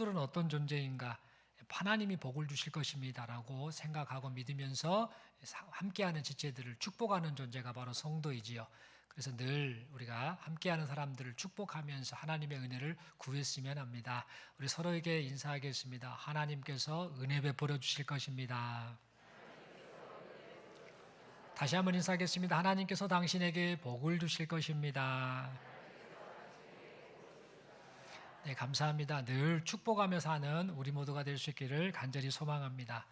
성도들은 어떤 존재인가? 하나님이 복을 주실 것입니다라고 생각하고 믿으면서 함께하는 지체들을 축복하는 존재가 바로 성도이지요. 그래서 늘 우리가 함께하는 사람들을 축복하면서 하나님의 은혜를 구했으면 합니다. 우리 서로에게 인사하겠습니다. 하나님께서 은혜 베풀어 주실 것입니다. 다시 한번 인사하겠습니다. 하나님께서 당신에게 복을 주실 것입니다. 네, 감사합니다. 늘 축복하며 사는 우리 모두가 될 수 있기를 간절히 소망합니다.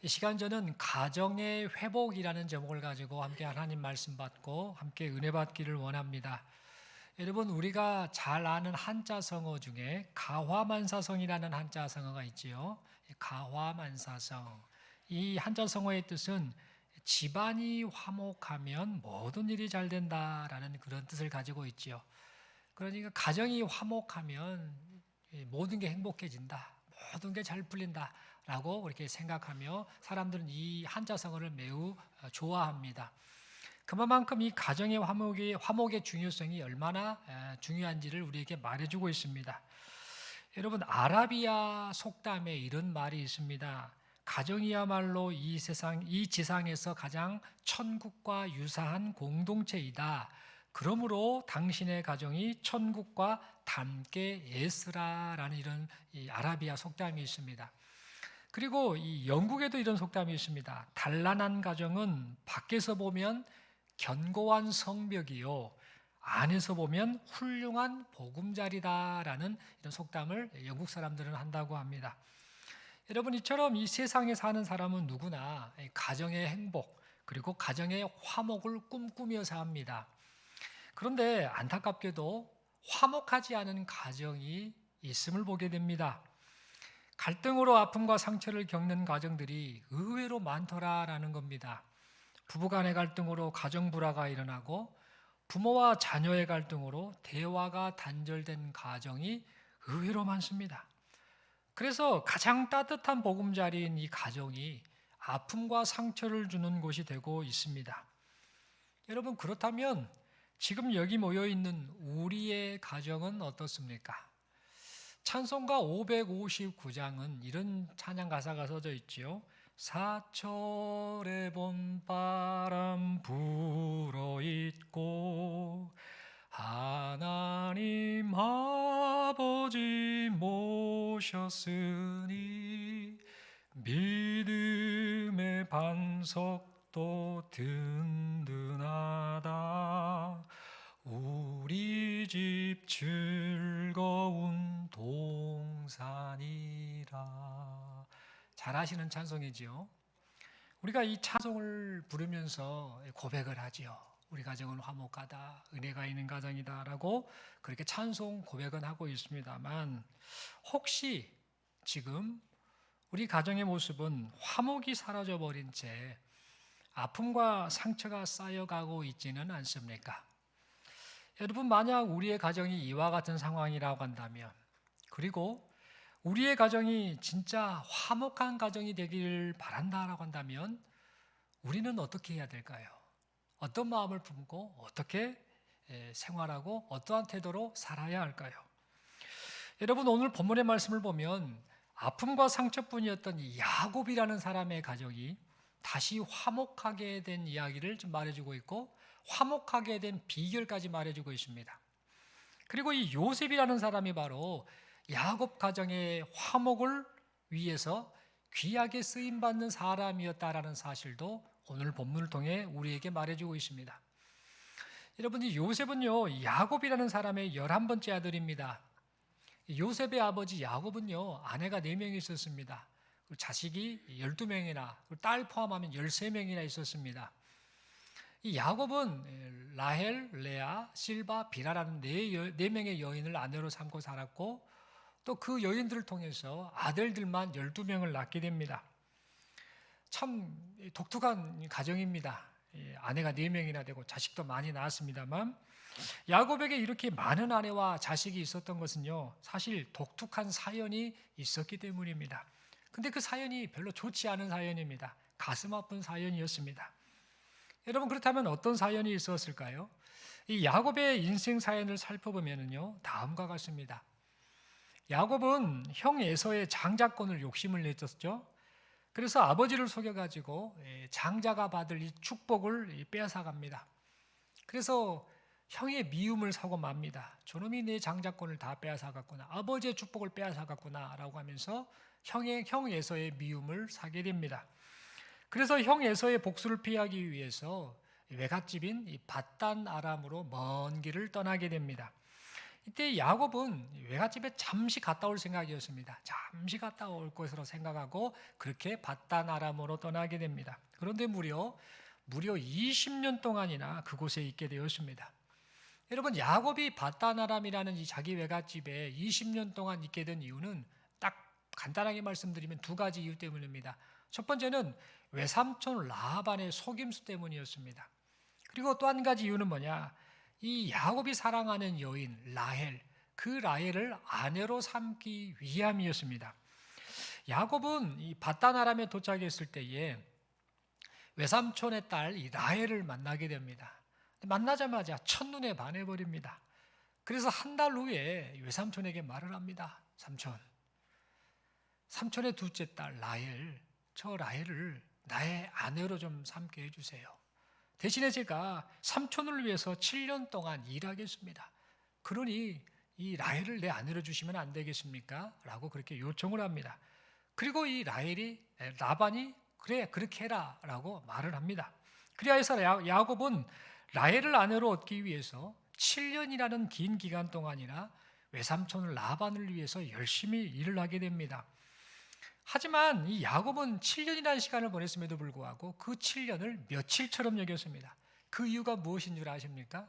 이 시간 저는 가정의 회복이라는 제목을 가지고 함께 하나님 말씀 받고 함께 은혜 받기를 원합니다. 여러분, 우리가 잘 아는 한자성어 중에 가화만사성이라는 한자성어가 있지요. 가화만사성. 이 한자성어의 뜻은 집안이 화목하면 모든 일이 잘 된다라는 그런 뜻을 가지고 있지요. 그러니까 가정이 화목하면 모든 게 행복해진다, 모든 게 잘 풀린다라고 이렇게 생각하며 사람들은 이 한자성어를 매우 좋아합니다. 그만큼 이 가정의 화목의 중요성이 얼마나 중요한지를 우리에게 말해주고 있습니다. 여러분, 아라비아 속담에 이런 말이 있습니다. 가정이야말로 이 지상에서 가장 천국과 유사한 공동체이다. 그러므로 당신의 가정이 천국과 닮게 애쓰라라는 이런 아라비아 속담이 있습니다. 그리고 이 영국에도 이런 속담이 있습니다. 단란한 가정은 밖에서 보면 견고한 성벽이요, 안에서 보면 훌륭한 보금자리다라는 이런 속담을 영국 사람들은 한다고 합니다. 여러분, 이처럼 이 세상에 사는 사람은 누구나 가정의 행복 그리고 가정의 화목을 꿈꾸며 삽니다. 그런데 안타깝게도 화목하지 않은 가정이 있음을 보게 됩니다. 갈등으로 아픔과 상처를 겪는 가정들이 의외로 많더라라는 겁니다. 부부간의 갈등으로 가정 불화가 일어나고 부모와 자녀의 갈등으로 대화가 단절된 가정이 의외로 많습니다. 그래서 가장 따뜻한 보금자리인 이 가정이 아픔과 상처를 주는 곳이 되고 있습니다. 여러분, 그렇다면 지금 여기 모여 있는 우리의 가정은 어떻습니까? 찬송가 559장은 이런 찬양 가사가 써져 있지요. 사철의 봄바람 불어있고 하나님 아버지 모셨으니 믿음의 반석도 든든하다. 우리 집 즐거운 동산이라. 잘 아시는 찬송이지요. 우리가 이 찬송을 부르면서 고백을 하지요. 우리 가정은 화목하다, 은혜가 있는 가정이다 라고 그렇게 찬송 고백은 하고 있습니다만, 혹시 지금 우리 가정의 모습은 화목이 사라져버린 채 아픔과 상처가 쌓여가고 있지는 않습니까? 여러분, 만약 우리의 가정이 이와 같은 상황이라고 한다면, 그리고 우리의 가정이 진짜 화목한 가정이 되기를 바란다라고 한다면 우리는 어떻게 해야 될까요? 어떤 마음을 품고 어떻게 생활하고 어떠한 태도로 살아야 할까요? 여러분, 오늘 본문의 말씀을 보면 아픔과 상처뿐이었던 이 야곱이라는 사람의 가정이 다시 화목하게 된 이야기를 좀 말해주고 있고, 화목하게 된 비결까지 말해주고 있습니다. 그리고 이 요셉이라는 사람이 바로 야곱 가정의 화목을 위해서 귀하게 쓰임받는 사람이었다라는 사실도 오늘 본문을 통해 우리에게 말해주고 있습니다. 여러분, 이 요셉은요, 야곱이라는 사람의 11번째 아들입니다. 요셉의 아버지 야곱은요, 아내가 4명이 있었습니다. 자식이 12명이나, 딸 포함하면 13명이나 있었습니다. 이 야곱은 라헬, 레아, 실바, 비라라는 4명의 여인을 아내로 삼고 살았고, 또 그 여인들을 통해서 아들들만 12명을 낳게 됩니다. 참 독특한 가정입니다. 아내가 4명이나 되고 자식도 많이 낳았습니다만, 야곱에게 이렇게 많은 아내와 자식이 있었던 것은요, 사실 독특한 사연이 있었기 때문입니다. 근데 그 사연이 별로 좋지 않은 사연입니다. 가슴 아픈 사연이었습니다. 여러분, 그렇다면 어떤 사연이 있었을까요? 이 야곱의 인생 사연을 살펴보면요, 다음과 같습니다. 야곱은 형 에서의 장자권을 욕심을 냈었죠. 그래서 아버지를 속여가지고 장자가 받을 이 축복을 빼앗아갑니다. 그래서 형의 미움을 사고 맙니다. 저놈이 내 장자권을 다 빼앗아갔구나, 아버지의 축복을 빼앗아갔구나 라고 하면서 형 에서의 미움을 사게 됩니다. 그래서 형 에서의 복수를 피하기 위해서 외갓집인 이 밧단 아람으로 먼 길을 떠나게 됩니다. 이때 야곱은 외갓집에 잠시 갔다 올 생각이었습니다. 잠시 갔다 올 것으로 생각하고 그렇게 밧단 아람으로 떠나게 됩니다. 그런데 무려 20년 동안이나 그곳에 있게 되었습니다. 여러분, 야곱이 밧단 아람이라는 이 자기 외갓집에 20년 동안 있게 된 이유는 딱 간단하게 말씀드리면 두 가지 이유 때문입니다. 첫 번째는 외삼촌 라반의 속임수 때문이었습니다. 그리고 또 한 가지 이유는 뭐냐? 이 야곱이 사랑하는 여인 라헬, 그 라헬을 아내로 삼기 위함이었습니다. 야곱은 이 밧단 아람에 도착했을 때에 외삼촌의 딸 이 라헬을 만나게 됩니다. 만나자마자 첫눈에 반해버립니다. 그래서 한 달 후에 외삼촌에게 말을 합니다. 삼촌의 둘째 딸 라헬, 저 라헬을 나의 아내로 좀 삼게 해주세요. 대신에 제가 삼촌을 위해서 7년 동안 일하겠습니다. 그러니 이 라헬을 내 아내로 주시면 안 되겠습니까? 라고 그렇게 요청을 합니다. 그리고 이 라반이 그래 그렇게 해라 라고 말을 합니다. 그리하여 야곱은 라헬을 아내로 얻기 위해서 7년이라는 긴 기간 동안이나 외삼촌 라반을 위해서 열심히 일을 하게 됩니다. 하지만 이 야곱은 7년이라는 시간을 보냈음에도 불구하고 그 7년을 며칠처럼 여겼습니다. 그 이유가 무엇인 줄 아십니까?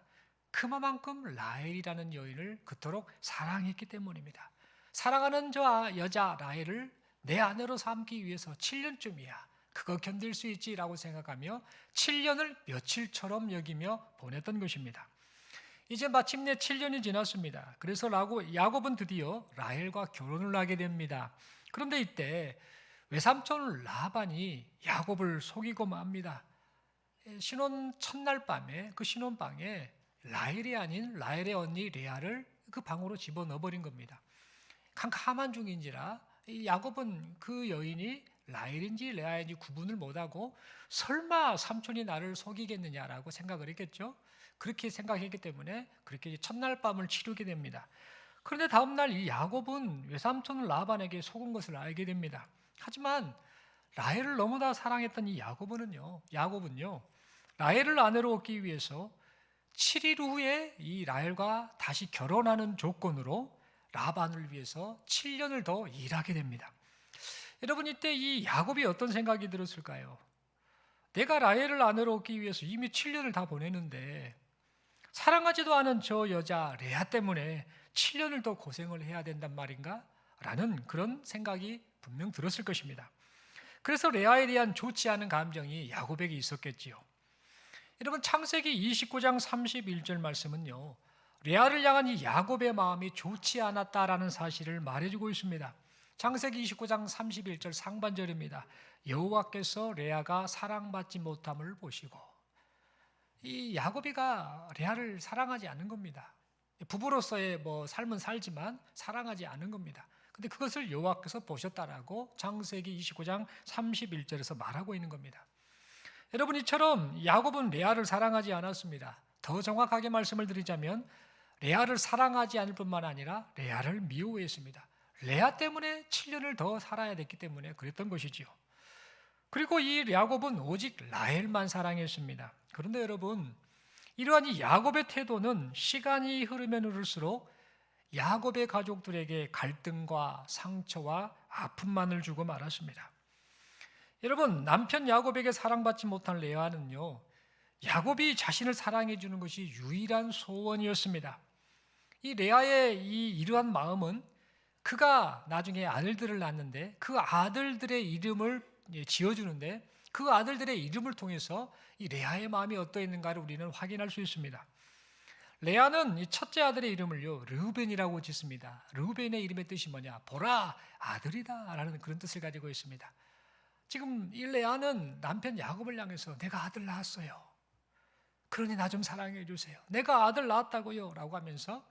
그만큼 라헬이라는 여인을 그토록 사랑했기 때문입니다. 사랑하는 저 여자 라헬을 내 아내로 삼기 위해서 7년쯤이야, 그거 견딜 수 있지라고 생각하며 7년을 며칠처럼 여기며 보냈던 것입니다. 이제 마침내 7년이 지났습니다. 그래서 야곱은 드디어 라헬과 결혼을 하게 됩니다. 그런데 이때 외삼촌 라반이 야곱을 속이고 맙니다. 신혼 첫날 밤에 그 신혼방에 라헬이 아닌 라헬의 언니 레아를 그 방으로 집어넣어버린 겁니다. 캄캄한 중인지라 야곱은 그 여인이 라헬인지 레아인지 구분을 못하고 설마 삼촌이 나를 속이겠느냐라고 생각을 했겠죠. 그렇게 생각했기 때문에 그렇게 첫날 밤을 치르게 됩니다. 그런데 다음날 이 야곱은 외삼촌 라반에게 속은 것을 알게 됩니다. 하지만 라헬을 너무나 사랑했던 이 야곱은요 라헬을 아내로 얻기 위해서 7일 후에 이 라헬과 다시 결혼하는 조건으로 라반을 위해서 7년을 더 일하게 됩니다. 여러분, 이때 이 야곱이 어떤 생각이 들었을까요? 내가 라헬을 아내로 얻기 위해서 이미 7년을 다 보내는데 사랑하지도 않은 저 여자 레아 때문에 7년을 더 고생을 해야 된단 말인가? 라는 그런 생각이 분명 들었을 것입니다. 그래서 레아에 대한 좋지 않은 감정이 야곱에게 있었겠지요. 여러분, 창세기 29장 31절 말씀은요, 레아를 향한 이 야곱의 마음이 좋지 않았다라는 사실을 말해주고 있습니다. 창세기 29장 31절 상반절입니다. 여호와께서 레아가 사랑받지 못함을 보시고, 이 야곱이가 레아를 사랑하지 않는 겁니다. 부부로서의 삶은 살지만 사랑하지 않은 겁니다. 근데 그것을 여호와께서 보셨다라고 창세기 29장 31절에서 말하고 있는 겁니다. 여러분, 이처럼 야곱은 레아를 사랑하지 않았습니다. 더 정확하게 말씀을 드리자면 레아를 사랑하지 않을 뿐만 아니라 레아를 미워했습니다. 레아 때문에 7년을 더 살아야 됐기 때문에 그랬던 것이지요. 그리고 이 야곱은 오직 라헬만 사랑했습니다. 그런데 여러분, 이러한 이 야곱의 태도는 시간이 흐르면 흐를수록 야곱의 가족들에게 갈등과 상처와 아픔만을 주고 말았습니다. 여러분, 남편 야곱에게 사랑받지 못한 레아는요, 야곱이 자신을 사랑해 주는 것이 유일한 소원이었습니다. 이 레아의 이러한 마음은 그가 나중에 아들들을 낳는데 그 아들들의 이름을 지어주는데 그 아들들의 이름을 통해서 이 레아의 마음이 어떠했는가를 우리는 확인할 수 있습니다. 레아는 이 첫째 아들의 이름을요 르우벤이라고 짓습니다. 르우벤의 이름의 뜻이 뭐냐? 보라, 아들이다 라는 그런 뜻을 가지고 있습니다. 지금 이 레아는 남편 야곱을 향해서 내가 아들 낳았어요, 그러니 나 좀 사랑해 주세요, 내가 아들 낳았다고요 라고 하면서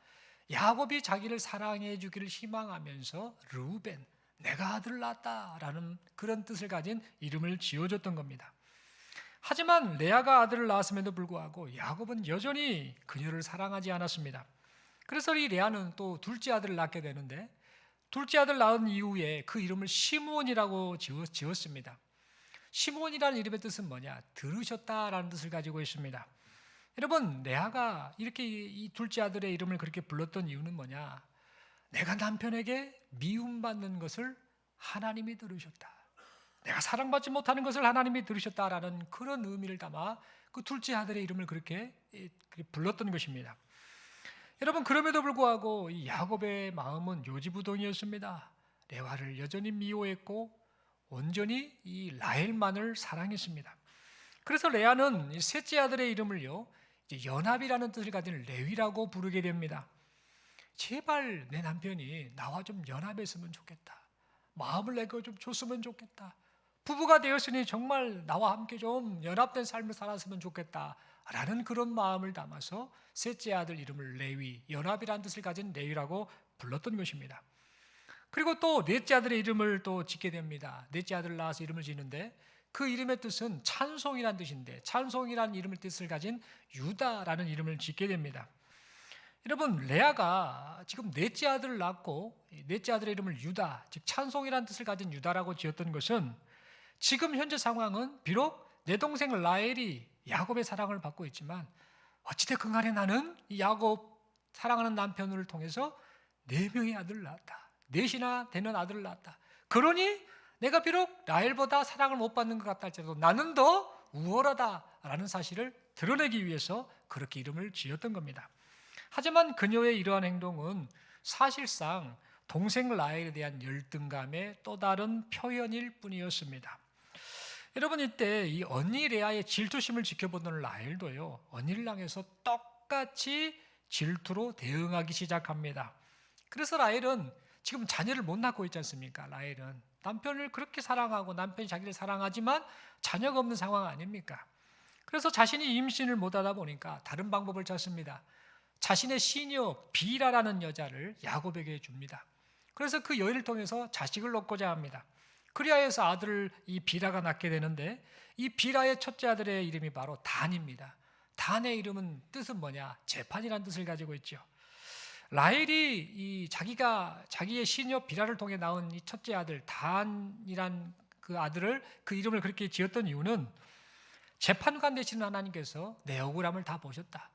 야곱이 자기를 사랑해 주기를 희망하면서 르우벤, 내가 아들을 낳았다라는 그런 뜻을 가진 이름을 지어줬던 겁니다. 하지만 레아가 아들을 낳았음에도 불구하고 야곱은 여전히 그녀를 사랑하지 않았습니다. 그래서 이 레아는 또 둘째 아들을 낳게 되는데, 둘째 아들 낳은 이후에 그 이름을 시므온이라고 지었습니다. 시므온이라는 이름의 뜻은 뭐냐? 들으셨다라는 뜻을 가지고 있습니다. 여러분, 레아가 이렇게 이 둘째 아들의 이름을 그렇게 불렀던 이유는 뭐냐? 내가 남편에게 미움받는 것을 하나님이 들으셨다, 내가 사랑받지 못하는 것을 하나님이 들으셨다라는 그런 의미를 담아 그 둘째 아들의 이름을 그렇게 불렀던 것입니다. 여러분, 그럼에도 불구하고 이 야곱의 마음은 요지부동이었습니다. 레아를 여전히 미워했고 온전히 이 라헬만을 사랑했습니다. 그래서 레아는 셋째 아들의 이름을요, 이제 연합이라는 뜻을 가진 레위라고 부르게 됩니다. 제발 내 남편이 나와 좀 연합했으면 좋겠다, 마음을 내게 좀 줬으면 좋겠다, 부부가 되었으니 정말 나와 함께 좀 연합된 삶을 살았으면 좋겠다 라는 그런 마음을 담아서 셋째 아들 이름을 레위, 연합이라는 뜻을 가진 레위라고 불렀던 것입니다. 그리고 또 넷째 아들의 이름을 또 짓게 됩니다. 넷째 아들을 낳아서 이름을 짓는데 그 이름의 뜻은 찬송이라는 뜻인데, 찬송이라는 이름의 뜻을 가진 유다라는 이름을 짓게 됩니다. 여러분, 레아가 지금 넷째 아들을 낳고 넷째 아들의 이름을 유다, 즉 찬송이라는 뜻을 가진 유다라고 지었던 것은 지금 현재 상황은 비록 내 동생 라헬이 야곱의 사랑을 받고 있지만 어찌됐건 간에 나는 이 야곱 사랑하는 남편을 통해서 4명의 아들을 낳았다, 4이나 되는 아들을 낳았다. 그러니 내가 비록 라헬보다 사랑을 못 받는 것 같다 할지라도 나는 더 우월하다라는 사실을 드러내기 위해서 그렇게 이름을 지었던 겁니다. 하지만 그녀의 이러한 행동은 사실상 동생 라헬에 대한 열등감의 또 다른 표현일 뿐이었습니다. 여러분, 이때 이 언니 레아의 질투심을 지켜보던 라헬도요, 언니를 향해서 똑같이 질투로 대응하기 시작합니다. 그래서 라헬은 지금 자녀를 못 낳고 있지 않습니까? 라헬은 남편을 그렇게 사랑하고 남편이 자기를 사랑하지만 자녀가 없는 상황 아닙니까? 그래서 자신이 임신을 못하다 보니까 다른 방법을 찾습니다. 자신의 시녀 비라라는 여자를 야곱에게 줍니다. 그래서 그 여인을 통해서 자식을 얻고자 합니다. 그리하여서 아들을 이 비라가 낳게 되는데, 이 비라의 첫째 아들의 이름이 바로 단입니다. 단의 이름은 뜻은 뭐냐? 재판이라는 뜻을 가지고 있죠. 라헬이 이 자기의 시녀 비라를 통해 낳은 이 첫째 아들 단이란 그 아들을, 그 이름을 그렇게 지었던 이유는 재판관 되시는 하나님께서 내 억울함을 다 보셨다,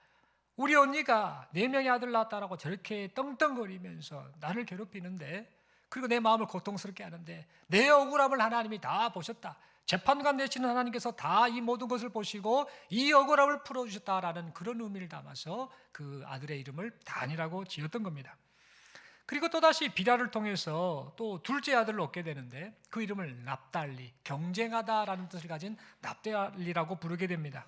우리 언니가 4명의 아들 낳았다라고 저렇게 떵떵거리면서 나를 괴롭히는데, 그리고 내 마음을 고통스럽게 하는데 내 억울함을 하나님이 다 보셨다, 재판관 되시는 하나님께서 다 이 모든 것을 보시고 이 억울함을 풀어주셨다라는 그런 의미를 담아서 그 아들의 이름을 단이라고 지었던 겁니다. 그리고 또다시 비라를 통해서 또 둘째 아들을 얻게 되는데 그 이름을 납달리, 경쟁하다라는 뜻을 가진 납달리라고 부르게 됩니다.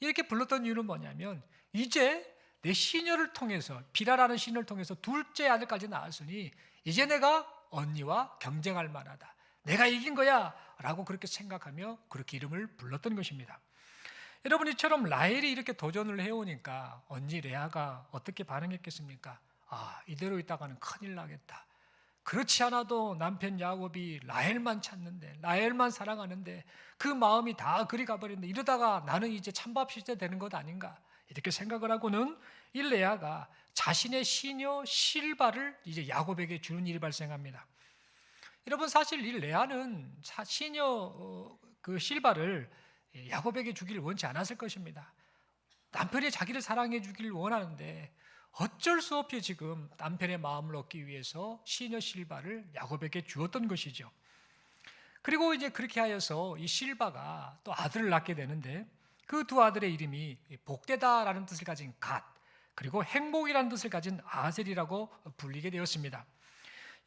이렇게 불렀던 이유는 뭐냐면, 이제 내 시녀를 통해서, 비라라는 시녀를 통해서 둘째 아들까지 낳았으니 이제 내가 언니와 경쟁할 만하다, 내가 이긴 거야 라고 그렇게 생각하며 그렇게 이름을 불렀던 것입니다. 여러분, 이처럼 라헬이 이렇게 도전을 해오니까 언니 레아가 어떻게 반응했겠습니까? 이대로 있다가는 큰일 나겠다, 그렇지 않아도 남편 야곱이 라헬만 찾는데, 라헬만 사랑하는데 그 마음이 다 그리 가버렸는데 이러다가 나는 이제 찬밥 시대 되는 것 아닌가, 이렇게 생각을 하고는 이 레아가 자신의 시녀 실바를 이제 야곱에게 주는 일이 발생합니다. 여러분, 사실 이 레아는 시녀 그 실바를 야곱에게 주기를 원치 않았을 것입니다. 남편이 자기를 사랑해 주기를 원하는데 어쩔 수 없이 지금 남편의 마음을 얻기 위해서 시녀 실바를 야곱에게 주었던 것이죠. 그리고 이제 그렇게 하여서 이 실바가 또 아들을 낳게 되는데 그 두 아들의 이름이 복되다라는 뜻을 가진 갓, 그리고 행복이라는 뜻을 가진 아셀이라고 불리게 되었습니다.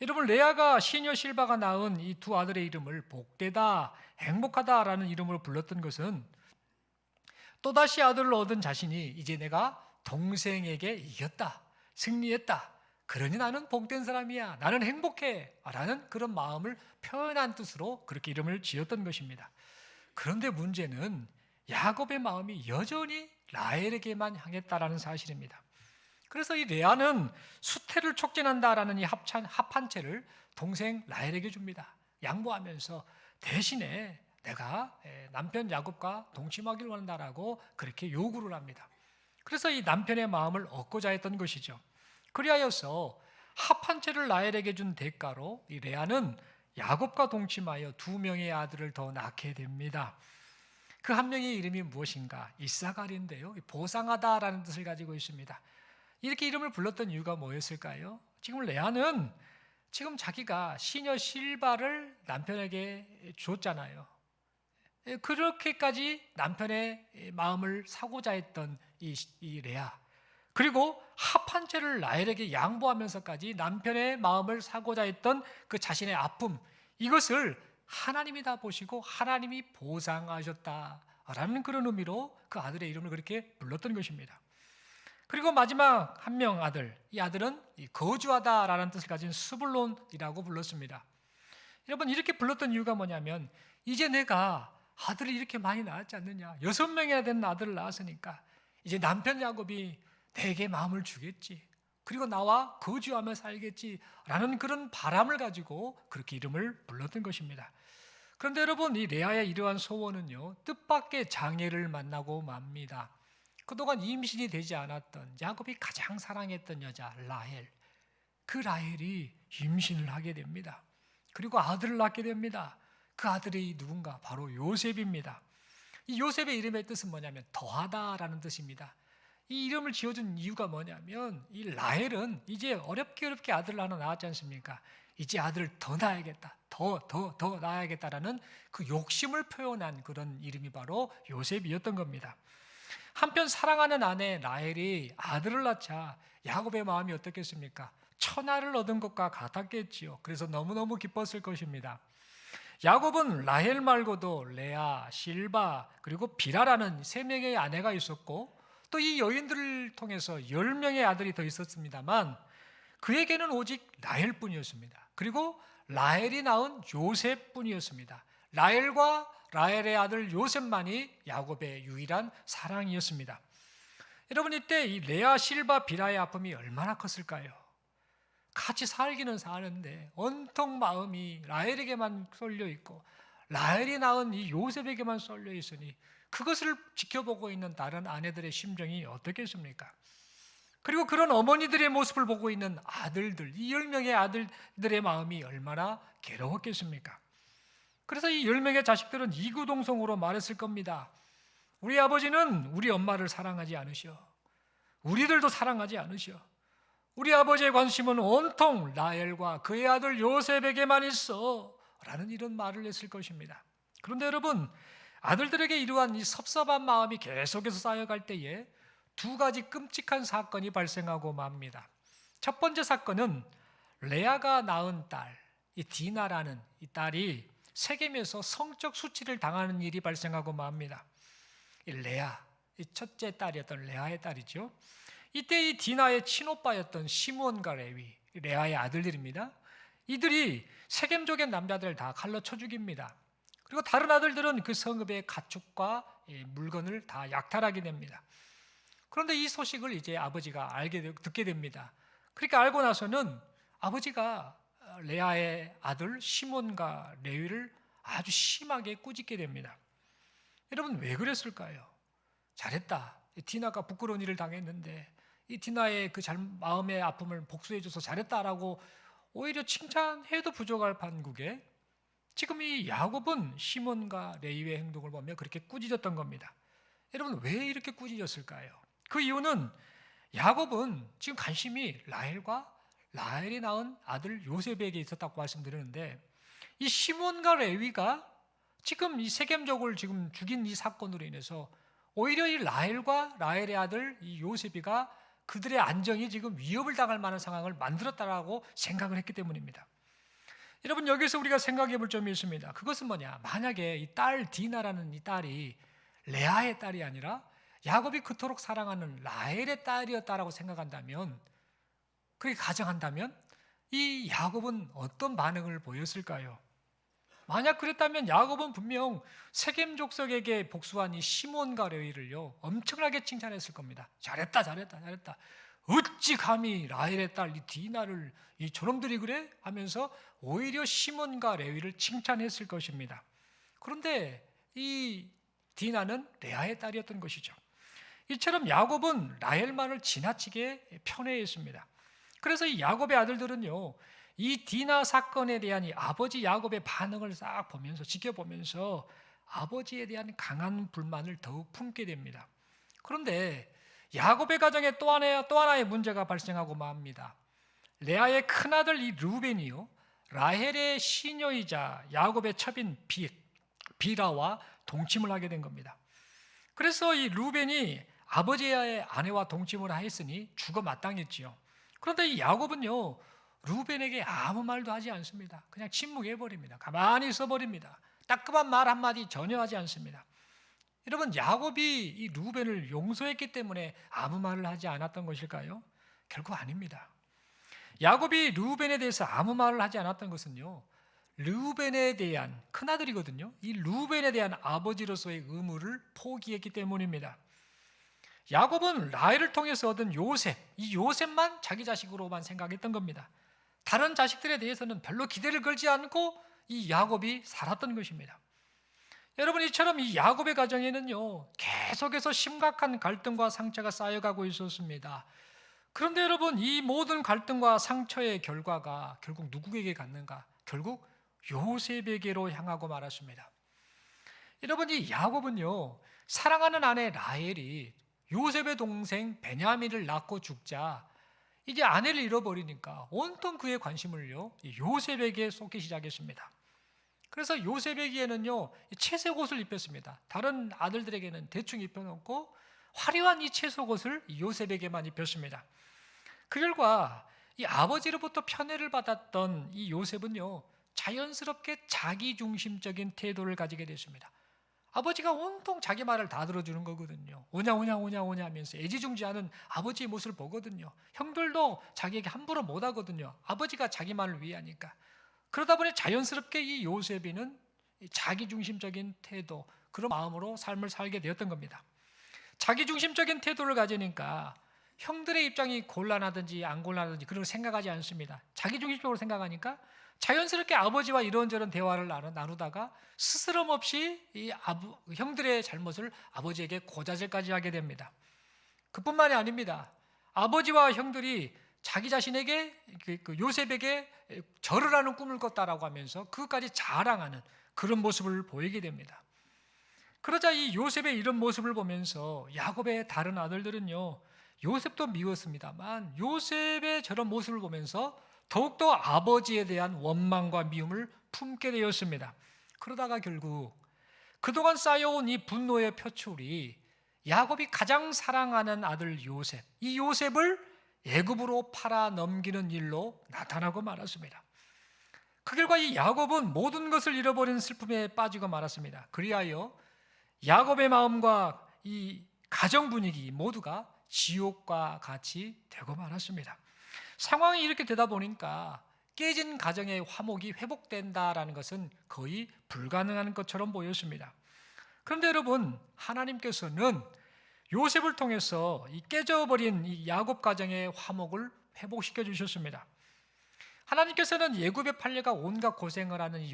여러분, 레아가 시녀 실바가 낳은 이 두 아들의 이름을 복되다, 행복하다라는 이름으로 불렀던 것은 또다시 아들을 얻은 자신이 이제 내가 동생에게 이겼다, 승리했다, 그러니 나는 복된 사람이야, 나는 행복해 라는 그런 마음을 표현한 뜻으로 그렇게 이름을 지었던 것입니다. 그런데 문제는 야곱의 마음이 여전히 라헬에게만 향했다라는 사실입니다. 그래서 이 레아는 수태를 촉진한다라는 이 합한 채를 동생 라헬에게 줍니다. 양보하면서 대신에 내가 남편 야곱과 동침하기를 원한다라고 그렇게 요구를 합니다. 그래서 이 남편의 마음을 얻고자 했던 것이죠. 그리하여서 합한 채를 라헬에게 준 대가로 이 레아는 야곱과 동침하여 2명의 아들을 더 낳게 됩니다. 그 한 명의 이름이 무엇인가? 이사갈인데요, 보상하다라는 뜻을 가지고 있습니다. 이렇게 이름을 불렀던 이유가 뭐였을까요? 지금 레아는 지금 자기가 시녀 실바를 남편에게 줬잖아요. 그렇게까지 남편의 마음을 사고자 했던 이 레아, 그리고 합한 채를 라헬에게 양보하면서까지 남편의 마음을 사고자 했던 그 자신의 아픔, 이것을 하나님이 다 보시고 하나님이 보상하셨다라는 그런 의미로 그 아들의 이름을 그렇게 불렀던 것입니다. 그리고 마지막 한 명 아들, 이 아들은 거주하다라는 뜻을 가진 스불론이라고 불렀습니다. 여러분, 이렇게 불렀던 이유가 뭐냐면, 이제 내가 아들을 이렇게 많이 낳았지 않느냐, 6명이나 된 아들을 낳았으니까 이제 남편 야곱이 내게 마음을 주겠지, 그리고 나와 거주하며 살겠지라는 그런 바람을 가지고 그렇게 이름을 불렀던 것입니다. 그런데 여러분, 이 레아의 이러한 소원은요, 뜻밖의 장애를 만나고 맙니다. 그동안 임신이 되지 않았던 야곱이 가장 사랑했던 여자 라헬, 그 라헬이 임신을 하게 됩니다. 그리고 아들을 낳게 됩니다. 그 아들이 누군가? 바로 요셉입니다. 이 요셉의 이름의 뜻은 뭐냐면 더하다라는 뜻입니다. 이 이름을 지어준 이유가 뭐냐면, 이 라헬은 이제 어렵게 아들을 하나 낳았지 않습니까? 이제 아들을 더 낳아야겠다, 더 낳아야겠다라는 그 욕심을 표현한 그런 이름이 바로 요셉이었던 겁니다. 한편 사랑하는 아내 라헬이 아들을 낳자 야곱의 마음이 어떻겠습니까? 천하를 얻은 것과 같았겠지요. 그래서 너무너무 기뻤을 것입니다. 야곱은 라헬 말고도 레아, 실바, 그리고 비라라는 3명의 아내가 있었고, 또 이 여인들을 통해서 10명의 아들이 더 있었습니다만, 그에게는 오직 라헬뿐이었습니다. 그리고 라헬이 낳은 요셉뿐이었습니다. 라헬과 라헬의 아들 요셉만이 야곱의 유일한 사랑이었습니다. 여러분, 이때 이 레아, 실바, 비라의 아픔이 얼마나 컸을까요? 같이 살기는 사는데 온통 마음이 라헬에게만 쏠려 있고, 라헬이 낳은 이 요셉에게만 쏠려 있으니 그것을 지켜보고 있는 다른 아내들의 심정이 어떻겠습니까? 그리고 그런 어머니들의 모습을 보고 있는 아들들, 이 10명의 아들들의 마음이 얼마나 괴로웠겠습니까? 그래서 이 10명의 자식들은 이구동성으로 말했을 겁니다. 우리 아버지는 우리 엄마를 사랑하지 않으셔. 우리들도 사랑하지 아니셔. 우리 아버지의 관심은 온통 라헬과 그의 아들 요셉에게만 있어 라는 이런 말을 했을 것입니다. 그런데 여러분, 아들들에게 이러한 이 섭섭한 마음이 계속해서 쌓여갈 때에 2가지 끔찍한 사건이 발생하고 맙니다. 첫 번째 사건은 레아가 낳은 딸, 이 디나라는 이 딸이 세겜에서 성적 수치를 당하는 일이 발생하고 맙니다. 이 레아, 이 첫째 딸이었던 레아의 딸이죠. 이때 이 디나의 친오빠였던 시므온과 레위, 레아의 아들들입니다. 이들이 세겜족의 남자들 다 칼로 쳐 죽입니다. 그리고 다른 아들들은 그 성읍의 가축과 물건을 다 약탈하게 됩니다. 그런데 이 소식을 이제 아버지가 듣게 됩니다. 그러니까 알고 나서는 아버지가 레아의 아들 시몬과 레위를 아주 심하게 꾸짖게 됩니다. 여러분, 왜 그랬을까요? 잘했다. 디나가 부끄러운 일을 당했는데 이 디나의 그 마음의 아픔을 복수해줘서 잘했다라고 오히려 칭찬해도 부족할 판국에 지금 이 야곱은 시몬과 레위의 행동을 보며 그렇게 꾸짖었던 겁니다. 여러분, 왜 이렇게 꾸짖었을까요? 그 이유는 야곱은 지금 관심이 라헬이 낳은 아들 요셉에게 있었다고 말씀드렸는데, 이 시몬과 레위가 지금 이 세겜족을 지금 죽인 이 사건으로 인해서 오히려 이 라헬과 라헬의 아들 이 요셉이가 그들의 안정이 지금 위협을 당할 만한 상황을 만들었다라고 생각을 했기 때문입니다. 여러분, 여기서 우리가 생각해 볼 점이 있습니다. 그것은 뭐냐? 만약에 이 딸 디나라는 이 딸이 레아의 딸이 아니라 야곱이 그토록 사랑하는 라헬의 딸이었다라고 생각한다면, 그렇게 가정한다면 이 야곱은 어떤 반응을 보였을까요? 만약 그랬다면 야곱은 분명 세겜 족속에게 복수한 이 시몬과 레위를요 엄청나게 칭찬했을 겁니다. 잘했다. 어찌 감히 라헬의 딸 이 디나를 이 저놈들이 그래? 하면서 오히려 시몬과 레위를 칭찬했을 것입니다. 그런데 이 디나는 레아의 딸이었던 것이죠. 이처럼 야곱은 라헬만을 지나치게 편애했습니다. 그래서 이 야곱의 아들들은요, 이 디나 사건에 대한 이 아버지 야곱의 반응을 싹 보면서 지켜보면서 아버지에 대한 강한 불만을 더욱 품게 됩니다. 그런데 야곱의 가정에 또 하나의 문제가 발생하고 맙니다. 레아의 큰아들 이 르우벤이요, 라헬의 시녀이자 야곱의 첩인 비라와 동침을 하게 된 겁니다. 그래서 이 르우벤이 아버지의 아내와 동침을 하였으니 죽어 마땅했지요. 그런데 이 야곱은요, 르우벤에게 아무 말도 하지 않습니다. 그냥 침묵해버립니다. 가만히 있어버립니다. 따끔한 말 한마디 전혀 하지 않습니다. 여러분, 야곱이 이 르우벤을 용서했기 때문에 아무 말을 하지 않았던 것일까요? 결국 아닙니다. 야곱이 르우벤에 대해서 아무 말을 하지 않았던 것은요, 르우벤에 대한 큰아들이거든요. 이 르우벤에 대한 아버지로서의 의무를 포기했기 때문입니다. 야곱은 라헬을 통해서 얻은 요셉, 이 요셉만 자기 자식으로만 생각했던 겁니다. 다른 자식들에 대해서는 별로 기대를 걸지 않고 이 야곱이 살았던 것입니다. 여러분, 이처럼 이 야곱의 가정에는요, 계속해서 심각한 갈등과 상처가 쌓여가고 있었습니다. 그런데 여러분, 이 모든 갈등과 상처의 결과가 결국 누구에게 갔는가? 결국 요셉에게로 향하고 말았습니다. 여러분, 이 야곱은요, 사랑하는 아내 라헬이 요셉의 동생 베냐민을 낳고 죽자 이제 아내를 잃어버리니까 온통 그의 관심을요, 요셉에게 쏟기 시작했습니다. 그래서 요셉에게는요, 채색 옷을 입혔습니다. 다른 아들들에게는 대충 입혀놓고 화려한 이 채색 옷을 요셉에게만 입혔습니다. 그 결과 이 아버지로부터 편애를 받았던 이 요셉은요, 자연스럽게 자기중심적인 태도를 가지게 됐습니다. 아버지가 온통 자기 말을 다 들어주는 거거든요. 오냐 하면서 애지중지하는 아버지의 모습을 보거든요. 형들도 자기에게 함부로 못하거든요. 아버지가 자기 말을 위하니까. 그러다 보니 자연스럽게 이 요셉이는 자기중심적인 태도, 그런 마음으로 삶을 살게 되었던 겁니다. 자기중심적인 태도를 가지니까 형들의 입장이 곤란하든지 안 곤란하든지 그런 걸 생각하지 않습니다. 자기중심적으로 생각하니까 자연스럽게 아버지와 이런저런 대화를 나누다가 스스럼 없이 이 형들의 잘못을 아버지에게 고자질까지 하게 됩니다. 그뿐만이 아닙니다. 아버지와 형들이 자기 자신에게 요셉에게 절을 하는 꿈을 꿨다라고 하면서 그것까지 자랑하는 그런 모습을 보이게 됩니다. 그러자 이 요셉의 이런 모습을 보면서 야곱의 다른 아들들은요, 요셉도 미웠습니다만 요셉의 저런 모습을 보면서 더욱더 아버지에 대한 원망과 미움을 품게 되었습니다. 그러다가 결국 그동안 쌓여온 이 분노의 표출이 야곱이 가장 사랑하는 아들 요셉, 이 요셉을 애굽으로 팔아 넘기는 일로 나타나고 말았습니다. 그 결과 이 야곱은 모든 것을 잃어버린 슬픔에 빠지고 말았습니다. 그리하여 야곱의 마음과 이 가정 분위기 모두가 지옥과 같이 되고 말았습니다. 상황이 이렇게 되다 보니까 깨진 가정의 화목이 회복된다라는 것은 거의 불가능한 것처럼 보였습니다. 그런데 여러분, 하나님께서는 요셉을 통해서 이 깨져버린 이 야곱 가정의 화목을 회복시켜 주셨습니다. 하나님께서는 애굽에 팔려가 온갖 고생을 하는 이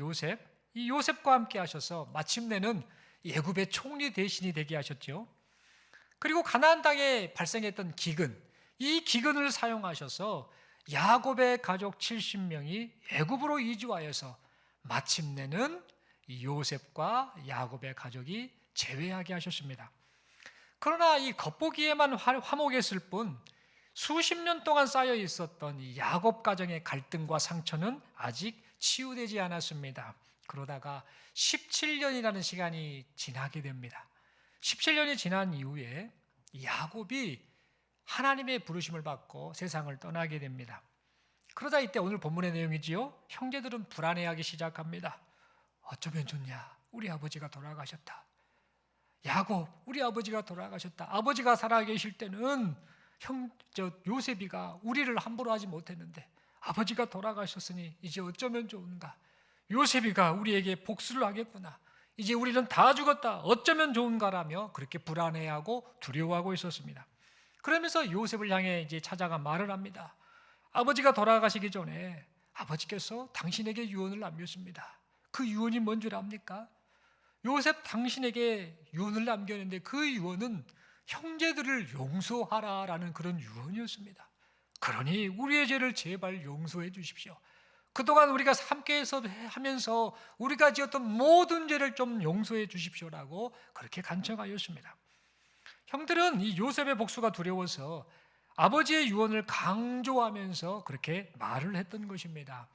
요셉과 함께 하셔서 마침내는 애굽의 총리 대신이 되게 하셨죠. 그리고 가나안 땅에 발생했던 기근, 이 기근을 사용하셔서 야곱의 가족 70명이 애굽으로 이주하여서 마침내는 요셉과 야곱의 가족이 재회하게 하셨습니다. 그러나 이 겉보기에만 화목했을 뿐 수십 년 동안 쌓여 있었던 이 야곱 가정의 갈등과 상처는 아직 치유되지 않았습니다. 그러다가 17년이라는 시간이 지나게 됩니다. 17년이 지난 이후에 야곱이 하나님의 부르심을 받고 세상을 떠나게 됩니다. 그러다 이때 오늘 본문의 내용이지요. 형제들은 불안해하기 시작합니다. 어쩌면 좋냐? 우리 아버지가 돌아가셨다. 야곱, 우리 아버지가 돌아가셨다. 아버지가 살아계실 때는 요셉이가 우리를 함부로 하지 못했는데 아버지가 돌아가셨으니 이제 어쩌면 좋은가? 요셉이가 우리에게 복수를 하겠구나. 이제 우리는 다 죽었다. 어쩌면 좋은가라며 그렇게 불안해하고 두려워하고 있었습니다. 그러면서 요셉을 향해 이제 찾아가 말을 합니다. 아버지가 돌아가시기 전에 아버지께서 당신에게 유언을 남겼습니다. 그 유언이 뭔 줄 압니까? 요셉 당신에게 유언을 남겼는데 그 유언은 형제들을 용서하라라는 그런 유언이었습니다. 그러니 우리의 죄를 제발 용서해 주십시오. 그동안 우리가 함께해서 하면서 우리가 지었던 모든 죄를 좀 용서해 주십시오라고 그렇게 간청하였습니다. 형들은 이 요셉의 복수가 두려워서 아버지의 유언을 강조하면서 그렇게 말을 했던 것입니다.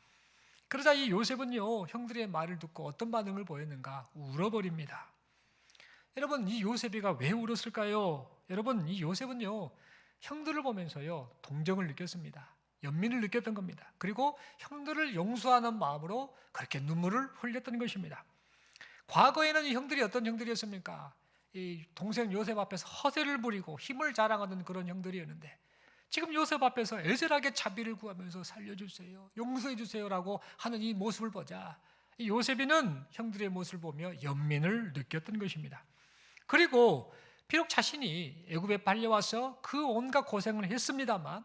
그러자 이 요셉은요, 형들의 말을 듣고 어떤 반응을 보였는가? 울어버립니다. 여러분, 이 요셉이가 왜 울었을까요? 여러분, 이 요셉은요, 형들을 보면서요, 동정을 느꼈습니다. 연민을 느꼈던 겁니다. 그리고 형들을 용서하는 마음으로 그렇게 눈물을 흘렸던 것입니다. 과거에는 이 형들이 어떤 형들이었습니까? 이 동생 요셉 앞에서 허세를 부리고 힘을 자랑하던 그런 형들이었는데, 지금 요셉 앞에서 애절하게 자비를 구하면서 살려주세요, 용서해 주세요라고 하는 이 모습을 보자 이 요셉이는 형들의 모습을 보며 연민을 느꼈던 것입니다. 그리고 비록 자신이 애굽에 발려와서 그 온갖 고생을 했습니다만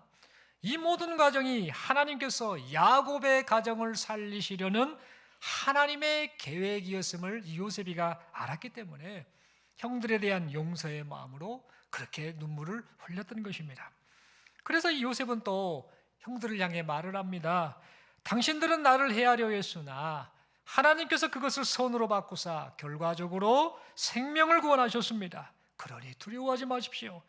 이 모든 과정이 하나님께서 야곱의 가정을 살리시려는 하나님의 계획이었음을 이 요셉이가 알았기 때문에 형들에 대한 용서의 마음으로 그렇게 눈물을 흘렸던 것입니다. 그래서 이 요셉은 또 형들을 향해 말을 합니다. 당신들은 나를 해하려 했으나 하나님께서 그것을 선으로 바꾸사 결과적으로 생명을 구원하셨습니다. 그러니 두려워하지 마십시오.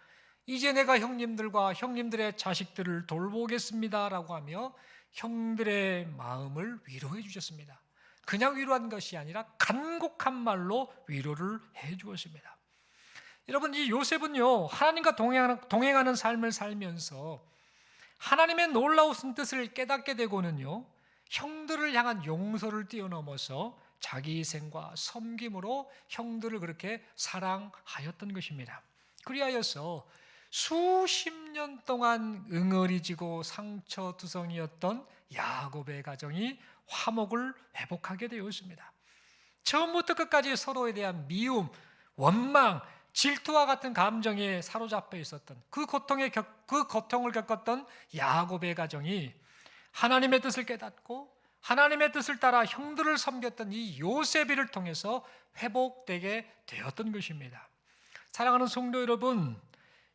이제 내가 형님들과 형님들의 자식들을 돌보겠습니다 라고 하며 형들의 마음을 위로해 주셨습니다. 그냥 위로한 것이 아니라 간곡한 말로 위로를 해 주었습니다. 여러분, 이 요셉은요, 하나님과 동행하는 삶을 살면서 하나님의 놀라우신 뜻을 깨닫게 되고는요, 형들을 향한 용서를 뛰어넘어서 자기 희생과 섬김으로 형들을 그렇게 사랑하였던 것입니다. 그리하여서 수십 년 동안 응어리지고 상처투성이었던 야곱의 가정이 화목을 회복하게 되었습니다. 처음부터 끝까지 서로에 대한 미움, 원망, 질투와 같은 감정에 사로잡혀 있었던 그 고통을 겪었던 야곱의 가정이 하나님의 뜻을 깨닫고 하나님의 뜻을 따라 형들을 섬겼던 이 요셉이를 통해서 회복되게 되었던 것입니다. 사랑하는 성도 여러분,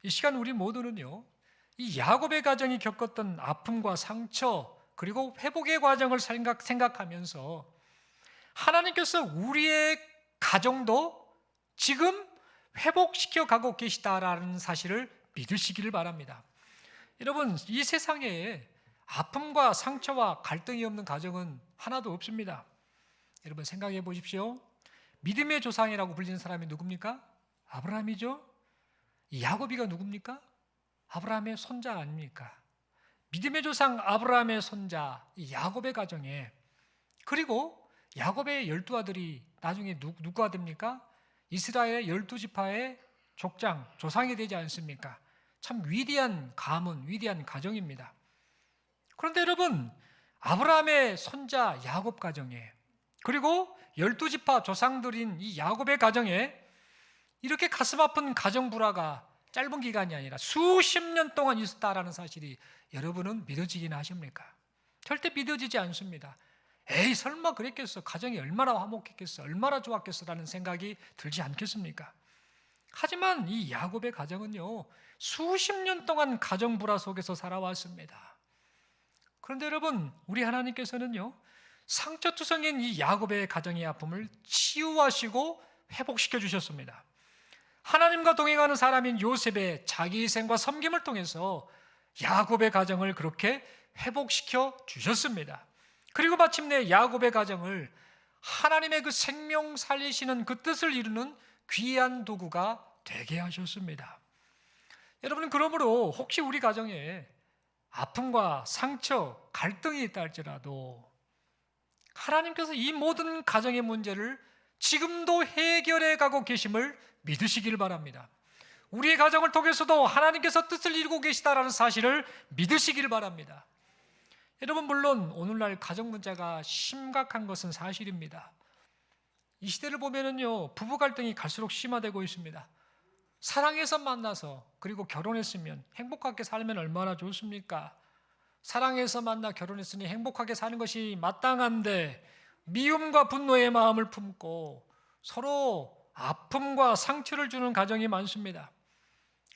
이 시간 우리 모두는요, 이 야곱의 가정이 겪었던 아픔과 상처 그리고 회복의 과정을 생각하면서 하나님께서 우리의 가정도 지금 회복시켜 가고 계시다라는 사실을 믿으시기를 바랍니다. 여러분, 이 세상에 아픔과 상처와 갈등이 없는 가정은 하나도 없습니다. 여러분 생각해 보십시오. 믿음의 조상이라고 불리는 사람이 누굽니까? 아브라함이죠. 이 야곱이가 누굽니까? 아브라함의 손자 아닙니까? 믿음의 조상 아브라함의 손자 이 야곱의 가정에, 그리고 야곱의 12아들이 나중에 누구가 됩니까? 이스라엘의 12지파의 족장, 조상이 되지 않습니까? 참 위대한 가문, 위대한 가정입니다. 그런데 여러분, 아브라함의 손자 야곱 가정에, 그리고 12지파 조상들인 이 야곱의 가정에 이렇게 가슴 아픈 가정 불화가 짧은 기간이 아니라 수십 년 동안 있었다라는 사실이 여러분은 믿어지긴 하십니까? 절대 믿어지지 않습니다. 에이, 설마 그랬겠어? 가정이 얼마나 화목했겠어? 얼마나 좋았겠어라는 생각이 들지 않겠습니까? 하지만 이 야곱의 가정은요, 수십 년 동안 가정 불화 속에서 살아왔습니다. 그런데 여러분, 우리 하나님께서는요, 상처투성인 이 야곱의 가정의 아픔을 치유하시고 회복시켜 주셨습니다. 하나님과 동행하는 사람인 요셉의 자기 희생과 섬김을 통해서 야곱의 가정을 그렇게 회복시켜 주셨습니다. 그리고 마침내 야곱의 가정을 하나님의 그 생명 살리시는 그 뜻을 이루는 귀한 도구가 되게 하셨습니다. 여러분, 그러므로 혹시 우리 가정에 아픔과 상처, 갈등이 있다 할지라도 하나님께서 이 모든 가정의 문제를 지금도 해결해 가고 계심을 믿으시길 바랍니다. 우리의 가정을 통해서도 하나님께서 뜻을 이루고 계시다라는 사실을 믿으시길 바랍니다. 여러분, 물론 오늘날 가정 문제가 심각한 것은 사실입니다. 이 시대를 보면은요, 부부 갈등이 갈수록 심화되고 있습니다. 사랑해서 만나서 그리고 결혼했으면 행복하게 살면 얼마나 좋습니까? 사랑해서 만나 결혼했으니 행복하게 사는 것이 마땅한데 미움과 분노의 마음을 품고 서로 아픔과 상처를 주는 가정이 많습니다.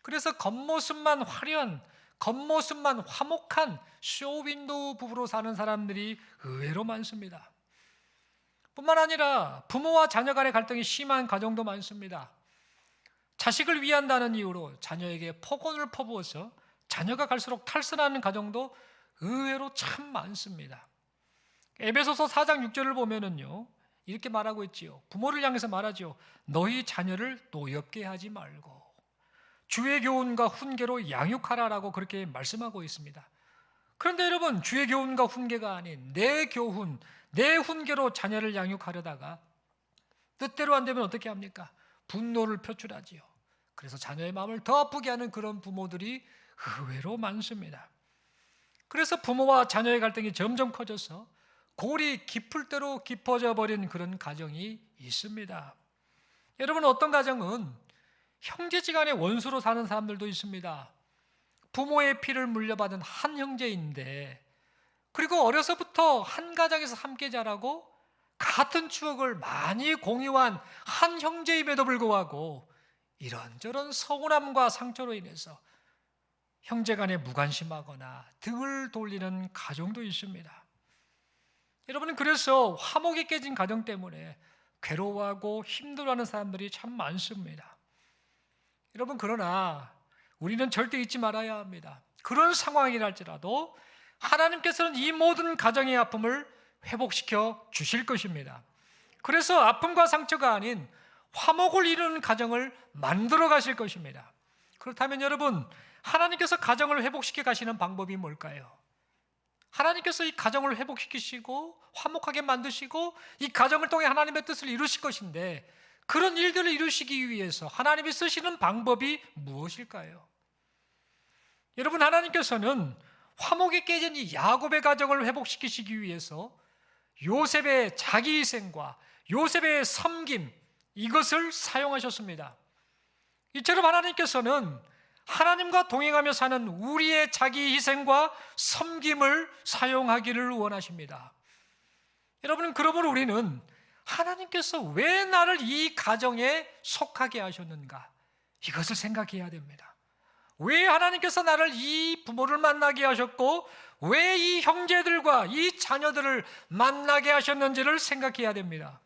그래서 겉모습만 화려한, 겉모습만 화목한 쇼윈도우 부부로 사는 사람들이 의외로 많습니다. 뿐만 아니라 부모와 자녀 간의 갈등이 심한 가정도 많습니다. 자식을 위한다는 이유로 자녀에게 폭언을 퍼부어서 자녀가 갈수록 탈선하는 가정도 의외로 참 많습니다. 에베소서 4장 6절을 보면은요, 이렇게 말하고 있지요. 부모를 향해서 말하지요. 너희 자녀를 노엽게 하지 말고 주의 교훈과 훈계로 양육하라라고 그렇게 말씀하고 있습니다. 그런데 여러분, 주의 교훈과 훈계가 아닌 내 교훈, 내 훈계로 자녀를 양육하려다가 뜻대로 안 되면 어떻게 합니까? 분노를 표출하지요. 그래서 자녀의 마음을 더 아프게 하는 그런 부모들이 의외로 많습니다. 그래서 부모와 자녀의 갈등이 점점 커져서 골이 깊을 대로 깊어져 버린 그런 가정이 있습니다. 여러분, 어떤 가정은 형제지간의 원수로 사는 사람들도 있습니다. 부모의 피를 물려받은 한 형제인데, 그리고 어려서부터 한 가정에서 함께 자라고 같은 추억을 많이 공유한 한 형제임에도 불구하고 이런저런 서운함과 상처로 인해서 형제간에 무관심하거나 등을 돌리는 가정도 있습니다. 여러분, 그래서 화목이 깨진 가정 때문에 괴로워하고 힘들어하는 사람들이 참 많습니다. 여러분, 그러나 우리는 절대 잊지 말아야 합니다. 그런 상황이랄지라도 하나님께서는 이 모든 가정의 아픔을 회복시켜 주실 것입니다. 그래서 아픔과 상처가 아닌 화목을 이루는 가정을 만들어 가실 것입니다. 그렇다면 여러분, 하나님께서 가정을 회복시켜 가시는 방법이 뭘까요? 하나님께서 이 가정을 회복시키시고 화목하게 만드시고 이 가정을 통해 하나님의 뜻을 이루실 것인데, 그런 일들을 이루시기 위해서 하나님이 쓰시는 방법이 무엇일까요? 여러분, 하나님께서는 화목이 깨진 이 야곱의 가정을 회복시키시기 위해서 요셉의 자기 희생과 요셉의 섬김, 이것을 사용하셨습니다. 이처럼 하나님께서는 하나님과 동행하며 사는 우리의 자기 희생과 섬김을 사용하기를 원하십니다. 여러분, 그러므로 우리는 하나님께서 왜 나를 이 가정에 속하게 하셨는가, 이것을 생각해야 됩니다. 왜 하나님께서 나를 이 부모를 만나게 하셨고 왜 이 형제들과 이 자녀들을 만나게 하셨는지를 생각해야 됩니다.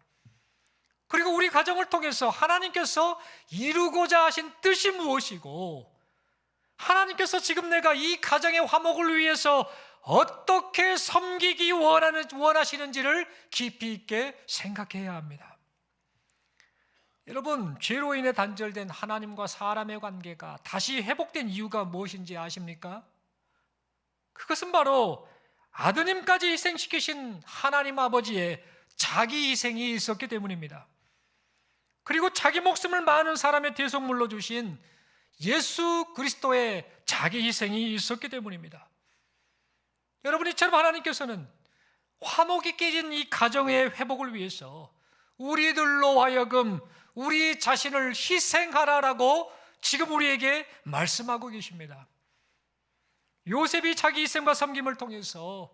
그리고 우리 가정을 통해서 하나님께서 이루고자 하신 뜻이 무엇이고, 하나님께서 지금 내가 이 가정의 화목을 위해서 어떻게 섬기기 원하시는지를 깊이 있게 생각해야 합니다. 여러분, 죄로 인해 단절된 하나님과 사람의 관계가 다시 회복된 이유가 무엇인지 아십니까? 그것은 바로 아드님까지 희생시키신 하나님 아버지의 자기 희생이 있었기 때문입니다. 그리고 자기 목숨을 많은 사람의 대속물로 주신 예수 그리스도의 자기 희생이 있었기 때문입니다. 여러분, 이처럼 하나님께서는 화목이 깨진 이 가정의 회복을 위해서 우리들로 하여금 우리 자신을 희생하라라고 지금 우리에게 말씀하고 계십니다. 요셉이 자기 희생과 섬김을 통해서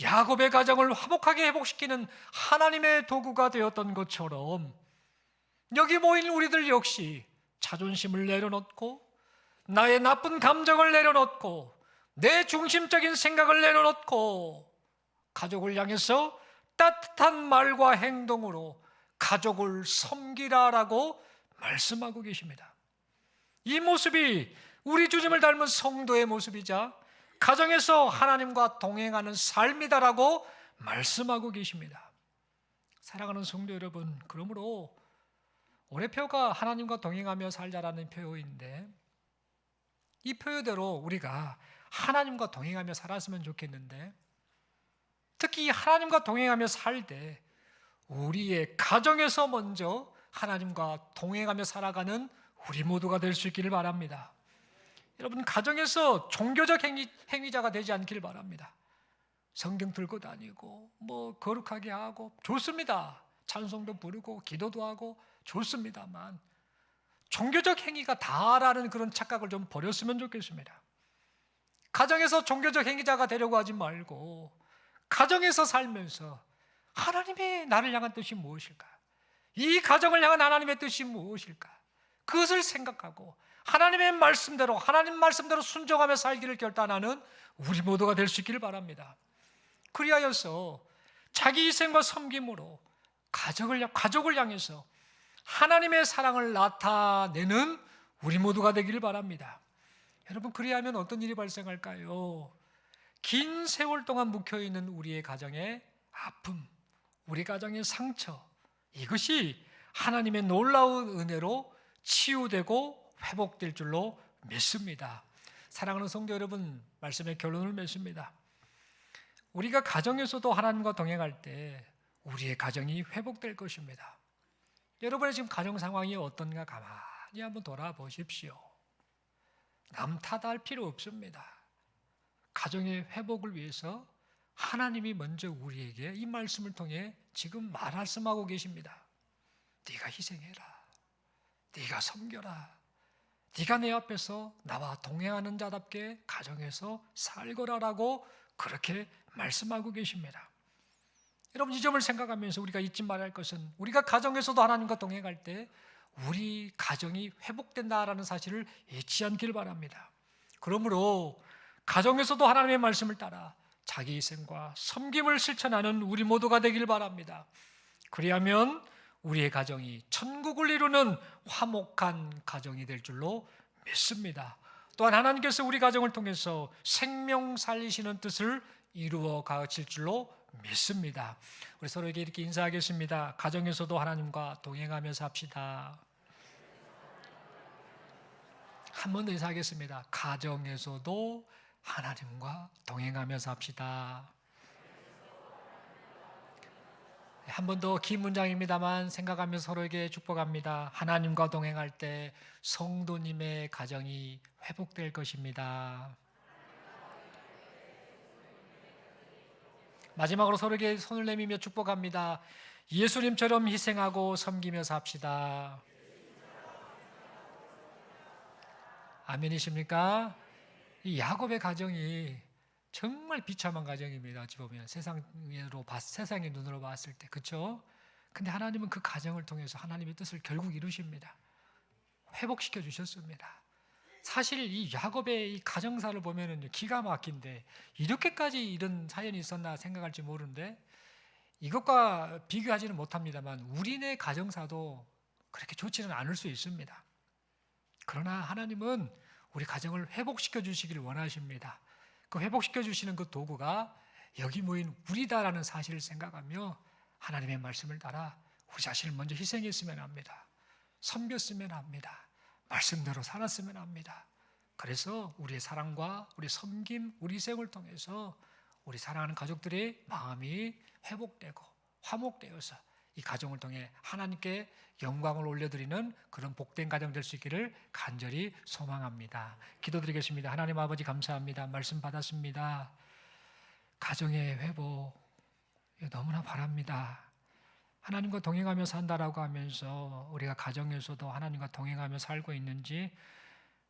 야곱의 가정을 화목하게 회복시키는 하나님의 도구가 되었던 것처럼 여기 모인 우리들 역시 자존심을 내려놓고 나의 나쁜 감정을 내려놓고 내 중심적인 생각을 내려놓고 가족을 향해서 따뜻한 말과 행동으로 가족을 섬기라라고 말씀하고 계십니다. 이 모습이 우리 주님을 닮은 성도의 모습이자 가정에서 하나님과 동행하는 삶이다라고 말씀하고 계십니다. 사랑하는 성도 여러분, 그러므로 올해 표가 하나님과 동행하며 살자라는 표인데, 이 표대로 우리가 하나님과 동행하며 살았으면 좋겠는데, 특히 하나님과 동행하며 살 때 우리의 가정에서 먼저 하나님과 동행하며 살아가는 우리 모두가 될 수 있기를 바랍니다. 여러분, 가정에서 종교적 행위자가 되지 않기를 바랍니다. 성경 들고 다니고 거룩하게 하고 좋습니다. 찬송도 부르고 기도도 하고 좋습니다만, 종교적 행위가 다라는 그런 착각을 좀 버렸으면 좋겠습니다. 가정에서 종교적 행위자가 되려고 하지 말고 가정에서 살면서 하나님의 나를 향한 뜻이 무엇일까? 이 가정을 향한 하나님의 뜻이 무엇일까? 그것을 생각하고 하나님 말씀대로 순종하며 살기를 결단하는 우리 모두가 될 수 있기를 바랍니다. 그리하여서 자기 희생과 섬김으로 가족을 향해서 하나님의 사랑을 나타내는 우리 모두가 되기를 바랍니다. 여러분, 그리하면 어떤 일이 발생할까요? 긴 세월 동안 묵혀있는 우리의 가정의 아픔, 우리 가정의 상처, 이것이 하나님의 놀라운 은혜로 치유되고 회복될 줄로 믿습니다. 사랑하는 성도 여러분, 말씀의 결론을 맺습니다. 우리가 가정에서도 하나님과 동행할 때 우리의 가정이 회복될 것입니다. 여러분의 지금 가정 상황이 어떤가 가만히 한번 돌아보십시오. 남 탓할 필요 없습니다. 가정의 회복을 위해서 하나님이 먼저 우리에게 이 말씀을 통해 지금 말씀하고 계십니다. 네가 희생해라. 네가 섬겨라. 네가 내 앞에서 나와 동행하는 자답게 가정에서 살거라라고 그렇게 말씀하고 계십니다. 여러분, 이 점을 생각하면서 우리가 잊지 말아야 할 것은 우리가 가정에서도 하나님과 동행할 때 우리 가정이 회복된다라는 사실을 잊지 않기를 바랍니다. 그러므로 가정에서도 하나님의 말씀을 따라 자기 희생과 섬김을 실천하는 우리 모두가 되길 바랍니다. 그리하면 우리의 가정이 천국을 이루는 화목한 가정이 될 줄로 믿습니다. 또한 하나님께서 우리 가정을 통해서 생명 살리시는 뜻을 이루어 가실 줄로 믿습니다. 우리 서로에게 이렇게 인사하겠습니다. 가정에서도 하나님과 동행하며 삽시다. 한 번 더 인사하겠습니다. 가정에서도 하나님과 동행하며 삽시다. 한 번 더 긴 문장입니다만 생각하면서 서로에게 축복합니다. 하나님과 동행할 때 성도님의 가정이 회복될 것입니다. 마지막으로 서로에게 손을 내밀며 축복합니다. 예수님처럼 희생하고 섬기며 삽시다. 아멘이십니까? 이 야곱의 가정이 정말 비참한 가정입니다. 어찌 보면 세상의 눈으로 봤을 때, 그렇죠? 근데 하나님은 그 가정을 통해서 하나님의 뜻을 결국 이루십니다. 회복시켜 주셨습니다. 사실 이 야곱의 이 가정사를 보면은 기가 막힌데 이렇게까지 이런 사연이 있었나 생각할지 모르는데 이것과 비교하지는 못합니다만 우리네 가정사도 그렇게 좋지는 않을 수 있습니다. 그러나 하나님은 우리 가정을 회복시켜 주시기를 원하십니다. 그 회복시켜 주시는 그 도구가 여기 모인 우리다라는 사실을 생각하며 하나님의 말씀을 따라 우리 자신을 먼저 희생했으면 합니다. 섬겼으면 합니다. 말씀대로 살았으면 합니다. 그래서 우리의 사랑과 우리 섬김, 우리 희생을 통해서 우리 사랑하는 가족들의 마음이 회복되고 화목되어서 이 가정을 통해 하나님께 영광을 올려드리는 그런 복된 가정 될 수 있기를 간절히 소망합니다. 기도드리겠습니다. 하나님 아버지 감사합니다. 말씀 받았습니다. 가정의 회복 너무나 바랍니다. 하나님과 동행하며 산다라고 하면서 우리가 가정에서도 하나님과 동행하며 살고 있는지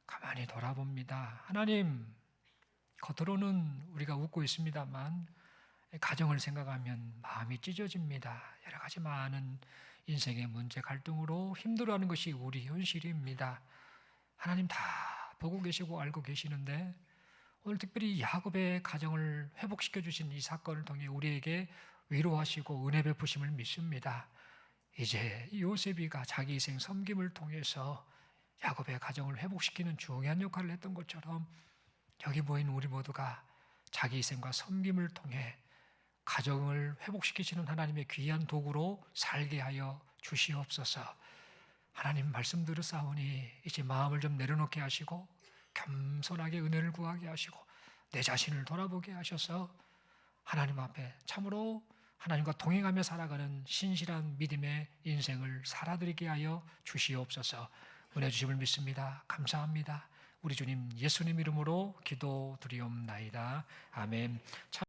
가만히 돌아봅니다. 하나님, 겉으로는 우리가 웃고 있습니다만 가정을 생각하면 마음이 찢어집니다. 여러 가지 많은 인생의 문제, 갈등으로 힘들어하는 것이 우리 현실입니다. 하나님 다 보고 계시고 알고 계시는데 오늘 특별히 야곱의 가정을 회복시켜 주신 이 사건을 통해 우리에게 위로하시고 은혜 베푸심을 믿습니다. 이제 요셉이가 자기 희생 섬김을 통해서 야곱의 가정을 회복시키는 중요한 역할을 했던 것처럼 여기 모인 우리 모두가 자기 희생과 섬김을 통해 가정을 회복시키시는 하나님의 귀한 도구로 살게 하여 주시옵소서. 하나님 말씀 들으사오니 이제 마음을 좀 내려놓게 하시고 겸손하게 은혜를 구하게 하시고 내 자신을 돌아보게 하셔서 하나님 앞에 참으로 하나님과 동행하며 살아가는 신실한 믿음의 인생을 살아드리게 하여 주시옵소서. 은혜 주심을 믿습니다. 감사합니다. 우리 주님 예수님 이름으로 기도드리옵나이다. 아멘.